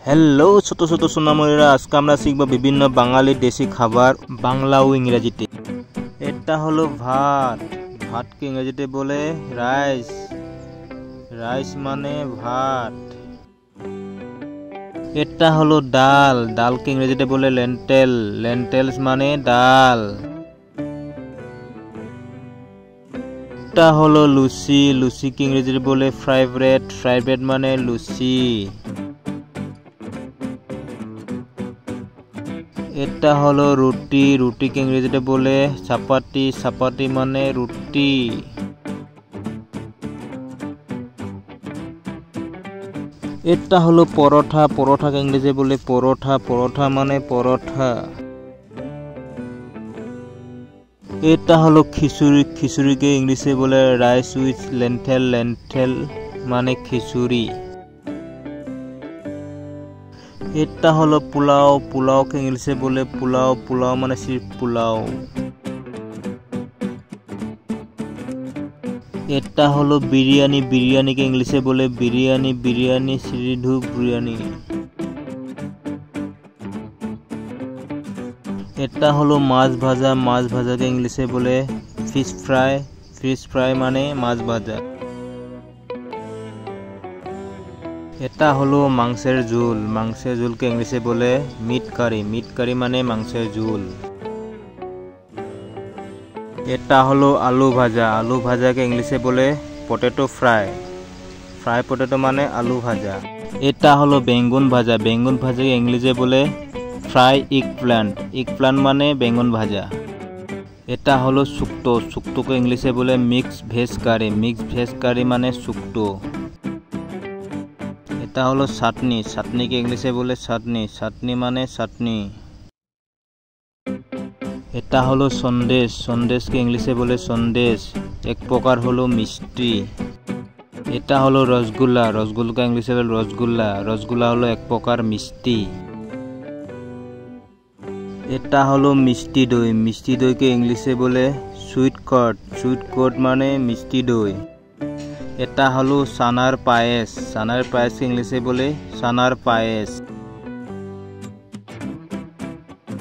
Hello ছোট ছোট সোনামণিরা, আজকে আমরা শিখব বিভিন্ন বাঙালি দেশি খাবার বাংলা ও ইংরেজিতে। এটা হলো ভাত। ভাতকে ইংরেজিতে বলে রাইস। রাইস মানে ভাত। এটা হলো ডাল। ডালকে ইংরেজিতে বলে লেন্টেল। লেন্টেলস মানে ডাল। এটা হলো লুচি। লুচিকে ইংরেজিতে বলে ফ্রাই ব্রেড। ফ্রাই ব্রেড মানে লুচি। এটা হলো রুটি। রুটিকে ইংরেজিতে বলে চাপাতি। চাপাতি মানে রুটি। এটা হলো পরোটা। পরোটাকে ইংরেজিতে বলে পরোটা। পরোটা মানে পরোটা। এটা হলো খিচুড়ি। খিচুড়িকে ইংলিশে বলে রাইস উইথ লেন্টেল। লেন্টেল মানে খিচুড়ি। এটা হলো পোলাও। পোলাওকে ইংলিশে বলে পোলাও। পোলাও মানে সির্ফ পোলাও। এটা হলো বিরিয়ানি। বিরিয়ানিকে ইংলিশে বলে বিরিয়ানি। বিরিয়ানি সিধু বিরিয়ানি। এটা হলো মাছ ভাজা। মাছ ভাজাকে ইংলিশে বলে ফিশ ফ্রাই। ফিশ ফ্রাই মানে মাছ ভাজা। এটা হলো মাংসের ঝোল। মাংসের ঝোলকে ইংলিশে বলে মিট কারি। মিট কারি মানে মাংসের ঝোল। এটা হলো আলু ভাজা। আলু ভাজাকে ইংলিশে বলে পটেটো ফ্রাই। ফ্রাই পটেটো মানে আলু ভাজা। এটা হলো বেগুন ভাজা। বেগুন ভাজাকে ইংলিশে বলে ফ্রাই ইগ প্ল্যান্ট। ইগ প্ল্যান্ট মানে বেগুন ভাজা। এটা হলো শুক্তো। শুক্তোকে ইংলিশে বলে মিক্স ভেজ কারি। মিক্স ভেজ কারি মানে শুক্তো। এটা হলো চাটনি। চাটনিকে ইংলিশে বলে চাটনি। চাটনি মানে চাটনি। এটা হলো সন্দেশ। সন্দেশকে ইংলিশে বলে সন্দেশ। এক প্রকার হলো মিষ্টি। এটা হলো রসগোল্লা। রসগোল্লাকে ইংলিশে বলে রসগোল্লা। রসগোল্লা হলো এক প্রকার মিষ্টি। এটা হলো মিষ্টি দই। মিষ্টি দইকে ইংলিশে বলে সুইট কর্ড। সুইট কর্ড মানে মিষ্টি দই। এটা হলো সানার পায়েস। সানার পায়েসকে ইংলিশে বলে সানার পায়েস।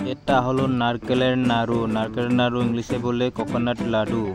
এটা হলো নারকেলের নাড়ু। নারকেলের নাড়ু ইংলিশে বলে কোকোনাট লাডু।